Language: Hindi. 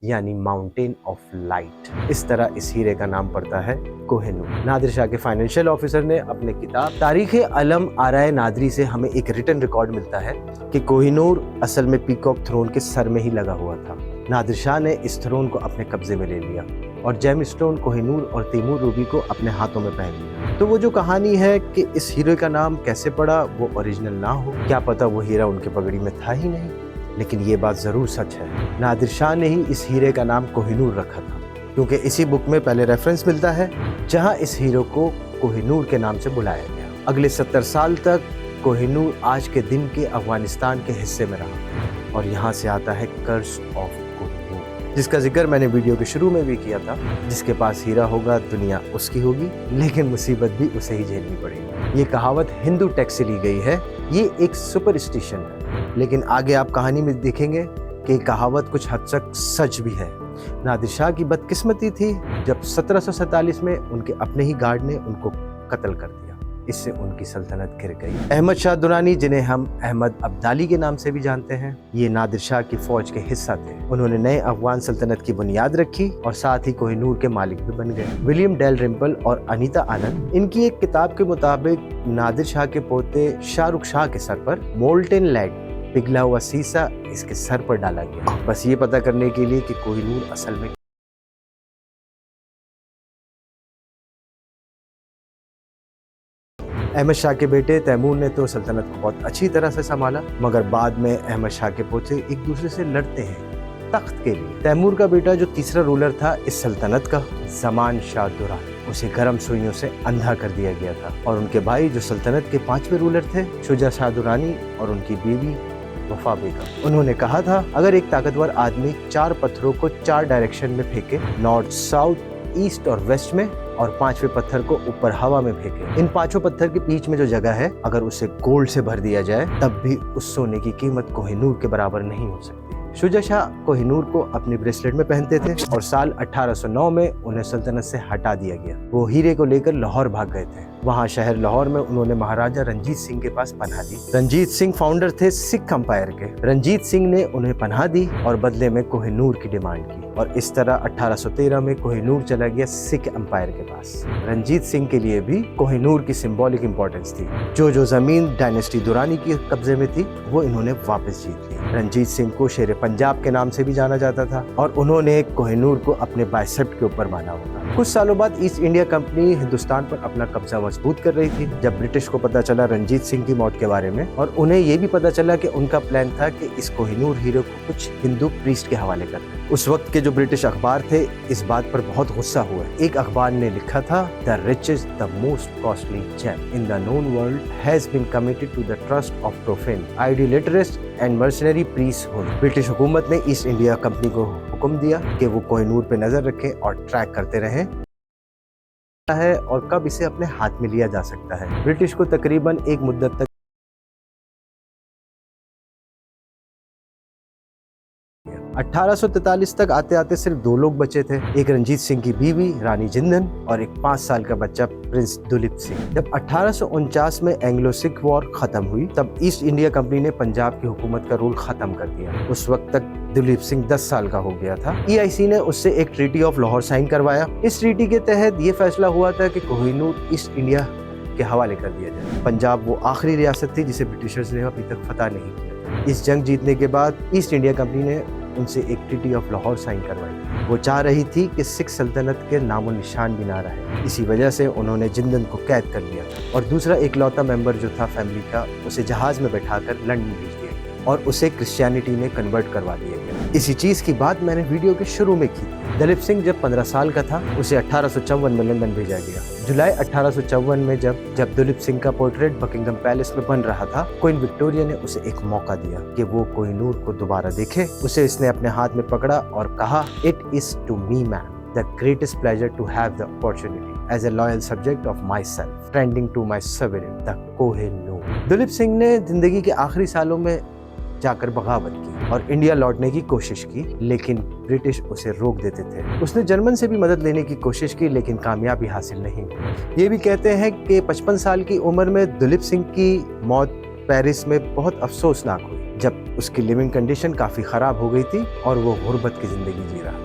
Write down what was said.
यानी माउंटेन ऑफ लाइट। इस तरह इस हीरे का नाम पड़ता है कोहिनूर। नादिर शाह के फाइनेंशियल ऑफिसर ने अपने किताब तारीख अलम आराए नादरी से हमें एक रिटन रिकॉर्ड मिलता है कि कोहिनूर असल में पीकॉक थ्रोन के सर में ही लगा हुआ था। नादिर शाह ने इस थ्रोन को अपने कब्जे में ले लिया और जेमस्टोन कोहिनूर और तैमूर रूबी को अपने हाथों में पहन लिया। तो वो जो कहानी है कि इस हीरे का नाम कैसे पड़ा वो ओरिजिनल ना हो, क्या पता वो हीरा उनके पगड़ी में था ही नहीं, लेकिन ये बात जरूर सच है। नादिर शाह ने ही इस हीरे का नाम कोहिनूर रखा था, क्योंकि इसी बुक में पहले रेफरेंस मिलता है जहां इस हीरे को कोहिनूर के नाम से बुलाया गया। अगले 70 साल तक कोहिनूर आज के दिन के अफगानिस्तान के हिस्से में रहा और यहाँ से आता है कर्स ऑफ कोहिनूर, जिसका जिक्र मैंने वीडियो के शुरू में भी किया था। जिसके पास हीरा होगा दुनिया उसकी होगी, लेकिन मुसीबत भी उसे ही झेलनी पड़ेगी। ये कहावत हिंदू टेक्स्ट से ली गई है, ये एक सुपरस्टिशन है, लेकिन आगे आप कहानी में देखेंगे कि कहावत कुछ हद तक सच भी है। नादिर शाह की बदकिस्मती थी जब 1747 में उनके अपने ही गार्ड ने उनको कत्ल कर दिया। इससे उनकी सल्तनत गिर गई। अहमद शाह दुरानी, जिन्हें हम अहमद अब्दाली के नाम से भी जानते हैं, ये नादिर शाह की फौज के हिस्सा थे। उन्होंने नए अफगान सल्तनत की बुनियाद रखी और साथ ही कोहिनूर के मालिक भी बन गए। विलियम डेलरिम्पल और अनीता आनंद, इनकी एक किताब के मुताबिक नादिर शाह के पोते शाहरुख शाह के सर पर मोल्टेन लेड, पिघला हुआ सीसा, इसके सर पर डाला गया, बस ये पता करने के लिए कि कोहिनूर असल में। अहमद शाह के बेटे तैमूर ने तो सल्तनत को बहुत अच्छी तरह से संभाला, मगर बाद में अहमद शाह के पोते एक दूसरे से लड़ते हैं तख्त के लिए। तैमूर का बेटा जो तीसरा रूलर था इस सल्तनत का, ज़मान शाह दुरानी, उसे गर्म सुइयों से अंधा कर दिया गया था। और उनके भाई जो सल्तनत के 5वें रूलर थे, शुजा शाह दुरानी, और उनकी बीवी वफा बेगम, उन्होंने कहा था अगर एक ताकतवर आदमी 4 पत्थरों को 4 डायरेक्शन में फेंके, नॉर्थ, साउथ, ईस्ट और वेस्ट में, और 5वें पत्थर को ऊपर हवा में फेंके, इन 5 पत्थर के बीच में जो जगह है अगर उसे गोल्ड से भर दिया जाए तब भी उस सोने की कीमत कोहिनूर के बराबर नहीं हो सकती। शुजा शाह कोहिनूर को अपने ब्रेसलेट में पहनते थे और साल 1809 में उन्हें सल्तनत से हटा दिया गया। वो हीरे को लेकर लाहौर भाग गए थे। वहाँ शहर लाहौर में उन्होंने महाराजा रंजीत सिंह के पास पनाह दी। रंजीत सिंह फाउंडर थे सिख अंपायर के। रंजीत सिंह ने उन्हें पनाह दी और बदले में कोहिनूर की डिमांड की, और इस तरह 1813 में कोहिनूर चला गया सिख अंपायर के पास। रंजीत सिंह के लिए भी कोहिनूर की सिंबॉलिक इंपॉर्टेंस थी। जो जमीन डायनेस्टी दुरानी के कब्जे में थी वो इन्होंने वापस जीत ली। रंजीत सिंह को शेर पंजाब के नाम से भी जाना जाता था और उन्होंने कोहिनूर को अपने बाइसेप्ट के ऊपर माना होगा। कुछ सालों बाद ईस्ट इंडिया कंपनी हिंदुस्तान पर अपना कब्जा मजबूत कर रही थी। जब ब्रिटिश को पता चला रंजीत सिंह की मौत के बारे में, और उन्हें ये भी पता चला कि उनका प्लान था कि इस कोहिनूर हीरे को कुछ हिंदू प्रीस्ट के हवाले कर दें। उस वक्त के जो ब्रिटिश अखबार थे इस बात पर बहुत गुस्सा हुए। एक अखबार ने लिखा था, the richest, the most costly gem in the known world has been committed to the trust of profane idolatrist and mercenary priesthood. British हुकूमत ने ईस्ट इंडिया कंपनी को हुक्म दिया कि वो कोहिनूर पे नजर रखें और ट्रैक करते रहें है और कब इसे अपने हाथ में लिया जा सकता है। ब्रिटिश को तकरीबन एक मुद्दत तक 1843 तक आते आते सिर्फ 2 लोग बचे थे, एक रंजीत सिंह की बीवी रानी जिंदन और एक 5 साल का बच्चा प्रिंस दुलीप सिंह। जब 1849 में एंग्लो सिख वॉर खत्म हुई तब ईस्ट इंडिया कंपनी ने पंजाब की हुकूमत का रूल खत्म कर दिया। उस वक्त तक दुलीप सिंह 10 साल का हो गया था। EIC ने उससे एक ट्रीटी ऑफ लाहौर साइन करवाया। इस ट्रीटी के तहत ये फैसला हुआ था कि कोहिनूर ईस्ट इंडिया के हवाले कर दिया जाए। पंजाब वो आखिरी रियासत थी जिसे ब्रिटिशर्स ने अभी तक फतह नहीं किया। इस जंग जीतने के बाद ईस्ट इंडिया कंपनी ने उनसे एक ट्रीटी ऑफ लाहौर साइन करवाई। वो चाह रही थी कि सिख सल्तनत के नामो निशान भी ना रहे। इसी वजह से उन्होंने जिंदन को कैद कर लिया और दूसरा इकलौता मेंबर जो था फैमिली का, उसे जहाज में बैठाकर लंदन भेज दिया गया और उसे क्रिश्चियनिटी में कन्वर्ट करवा दिया गया। इसी चीज की बात मैंने वीडियो के शुरू में की। दलीप सिंह जब 15 साल का था उसे 1854 में लंदन भेजा गया। जुलाई 1854 में जब दलीप सिंह का पोर्ट्रेट बकिंगम पैलेस में बन रहा था, क्वीन विक्टोरिया ने उसे एक मौका दिया कि वो कोहिनूर को दोबारा देखे। उसे इसने अपने हाथ में पकड़ा और कहा, it is to me man the greatest pleasure to have the opportunity as a loyal subject of myself, tending to my sovereign, the Kohinoor। Duleep Singh ने जिंदगी के आखिरी सालों में जाकर बगावत की और इंडिया लौटने की कोशिश की, लेकिन ब्रिटिश उसे रोक देते थे। उसने जर्मन से भी मदद लेने की कोशिश की, लेकिन कामयाबी हासिल नहीं। ये भी कहते हैं कि 55 साल की उम्र में दलीप सिंह की मौत पेरिस में बहुत अफसोसनाक हुई। जब उसकी लिविंग कंडीशन काफ़ी ख़राब हो गई थी और वो गुर्बत की ज़िंदगी जी रहा था।